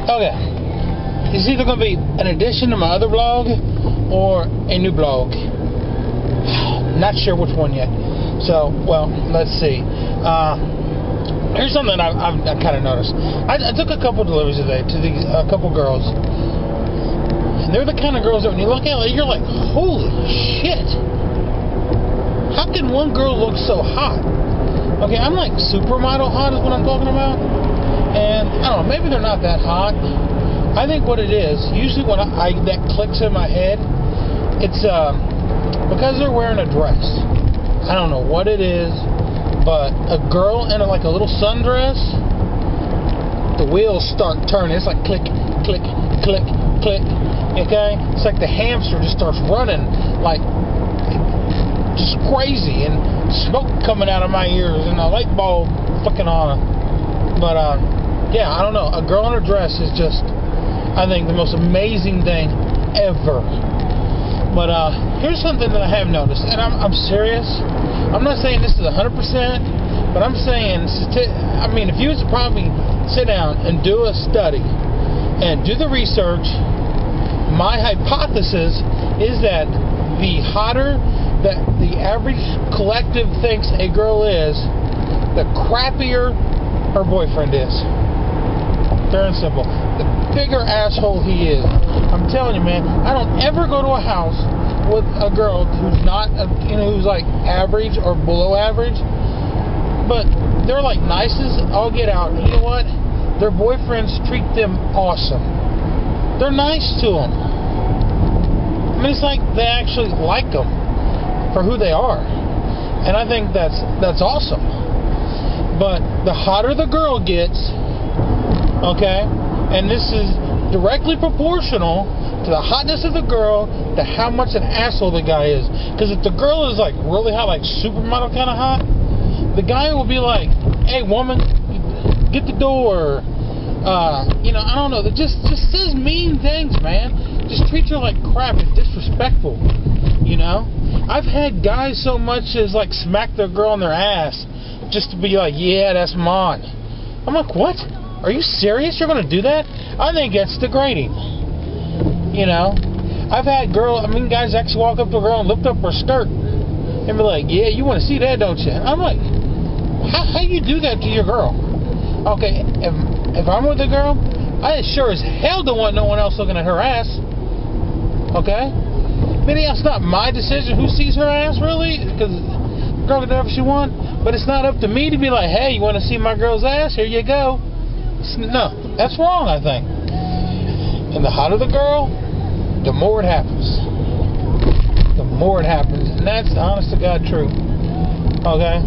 Okay. It's either going to be an addition to my other blog or a new blog. Not sure which one yet. So, well, let's see. Here's something I kind of noticed. I took a couple deliveries today to a couple girls. And they're the kind of girls that when you look at it, you're like, holy shit. How can one girl look so hot? Okay, I'm like supermodel hot is what I'm talking about. And I don't know, maybe they're not that hot. I think what it is, usually when that clicks in my head, it's because they're wearing a dress. I don't know what it is, but a girl in like a little sundress, the wheels start turning. It's like click, click, click, click. Okay? It's like the hamster just starts running like just crazy, and smoke coming out of my ears, and a light bulb flicking on. But yeah, I don't know. A girl in a dress is just, I think, the most amazing thing ever. But here's something that I have noticed, and I'm serious. I'm not saying this is 100%, but I'm saying, I mean, if you was to probably sit down and do a study and do the research, my hypothesis is that the hotter that the average collective thinks a girl is, the crappier her boyfriend is. Fair and simple. The bigger asshole he is. I'm telling you, man, I don't ever go to a house with a girl who's not, who's like average or below average, but they're like nice as all get out. And you know what? Their boyfriends treat them awesome. They're nice to them. I mean, it's like they actually like them for who they are, and I think that's awesome. But the hotter the girl gets, okay, and this is directly proportional to the hotness of the girl to how much an asshole the guy is. Because if the girl is like really hot, like supermodel kind of hot, the guy will be like, "Hey, woman, get the door." I don't know. That just says mean things, man. Just treats her like crap. It's disrespectful. I've had guys so much as like smack their girl on their ass just to be like, "Yeah, that's mine." I'm like, what? Are you serious? You're going to do that? I think that's degrading. I've had guys actually walk up to a girl and lift up her skirt and be like, "Yeah, you want to see that, don't you?" I'm like, how you do that to your girl? Okay, if I'm with a girl, I sure as hell don't want no one else looking at her ass. Okay? Maybe that's not my decision who sees her ass, really, because the girl can do whatever she wants. But it's not up to me to be like, "Hey, you want to see my girl's ass? Here you go." No, that's wrong, I think. And the hotter the girl, the more it happens. The more it happens. And that's the honest to God truth. Okay?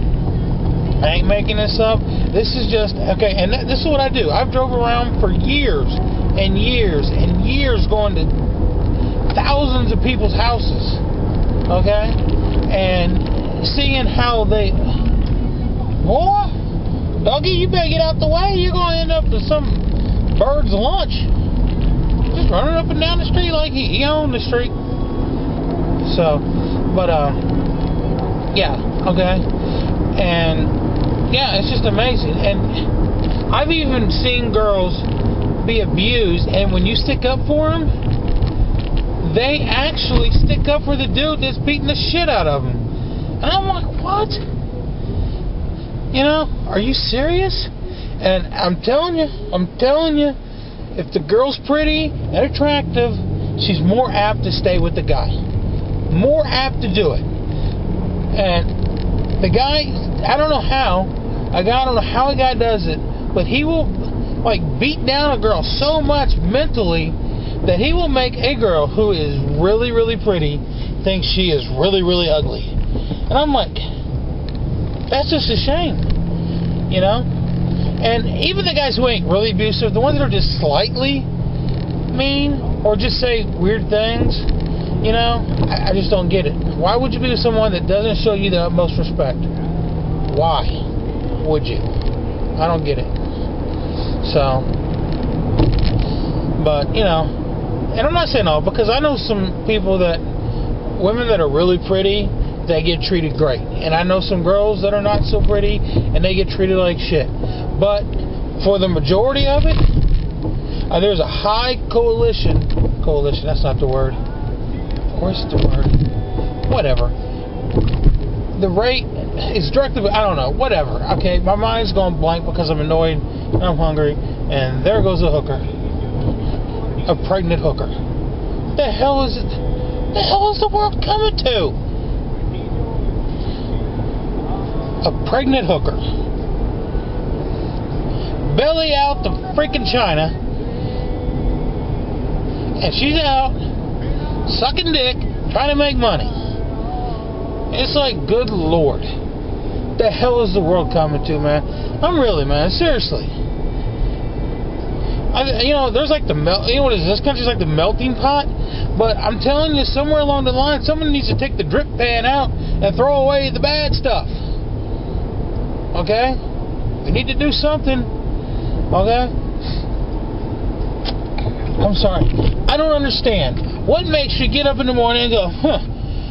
I ain't making this up. This is just, okay, and this is what I do. I've drove around for years and years and years going to thousands of people's houses. Okay? And seeing how they... Boy, doggy, you better get out the way. You're going to end up with some bird's lunch. Just running up and down the street like he owned the street. So, but, yeah, okay. And, yeah, it's just amazing. And I've even seen girls be abused, and when you stick up for them, they actually stick up for the dude that's beating the shit out of them. And I'm like, what? Are you serious? And I'm telling you, if the girl's pretty and attractive, she's more apt to stay with the guy. More apt to do it. And the guy, I don't know how a guy does it, but he will like beat down a girl so much mentally that he will make a girl who is really, really pretty think she is really, really ugly. And I'm like, that's just a shame. And even the guys who ain't really abusive, the ones that are just slightly mean or just say weird things, I just don't get it. Why would you be with someone that doesn't show you the utmost respect? Why would you? I don't get it. So, but, and I'm not saying all, because I know some people women that are really pretty, they get treated great. And I know some girls that are not so pretty, and they get treated like shit. But for the majority of it, there's a high coalition, that's not the word. Where's the word? Whatever. The rate is directed, I don't know, whatever. Okay, my mind's going blank because I'm annoyed and I'm hungry, and there goes a hooker. A pregnant hooker. The hell is it? The hell is the world coming to? A pregnant hooker. Belly out to freaking China, and she's out sucking dick, trying to make money. It's like, good Lord, the hell is the world coming to, man? I'm really, man, seriously. There's like what is this? This country's like the melting pot. But I'm telling you, somewhere along the line, someone needs to take the drip pan out and throw away the bad stuff. Okay? We need to do something. Okay? I'm sorry. I don't understand. What makes you get up in the morning and go,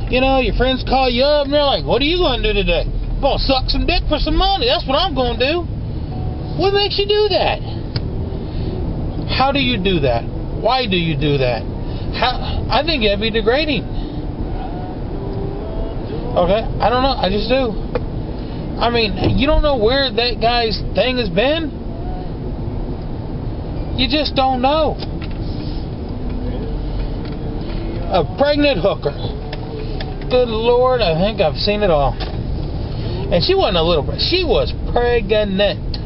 your friends call you up and they're like, what are you going to do today? I'm going to suck some dick for some money. That's what I'm going to do. What makes you do that? How do you do that? Why do you do that? I think it'd be degrading. Okay? I don't know. I just do. I mean, you don't know where that guy's thing has been. You just don't know. A pregnant hooker. Good Lord, I think I've seen it all. And she wasn't a little bit. She was pregnant.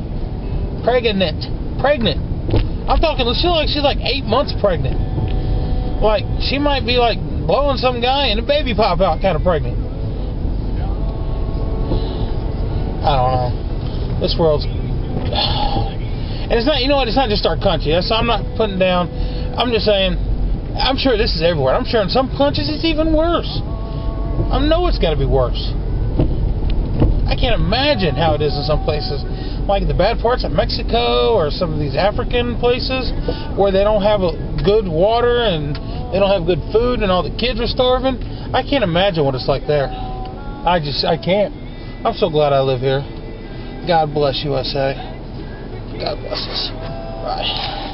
Pregnant. I'm talking, she's like 8 months pregnant. Like, she might be like blowing some guy and a baby pop out kind of pregnant. I don't know. This world's... And it's not, it's not just our country. I'm not putting down... I'm just saying, I'm sure this is everywhere. I'm sure in some countries it's even worse. I know it's got to be worse. I can't imagine how it is in some places. Like the bad parts of Mexico or some of these African places where they don't have good water and they don't have good food and all the kids are starving. I can't imagine what it's like there. I can't. I'm so glad I live here. God bless USA. God bless us. Bye.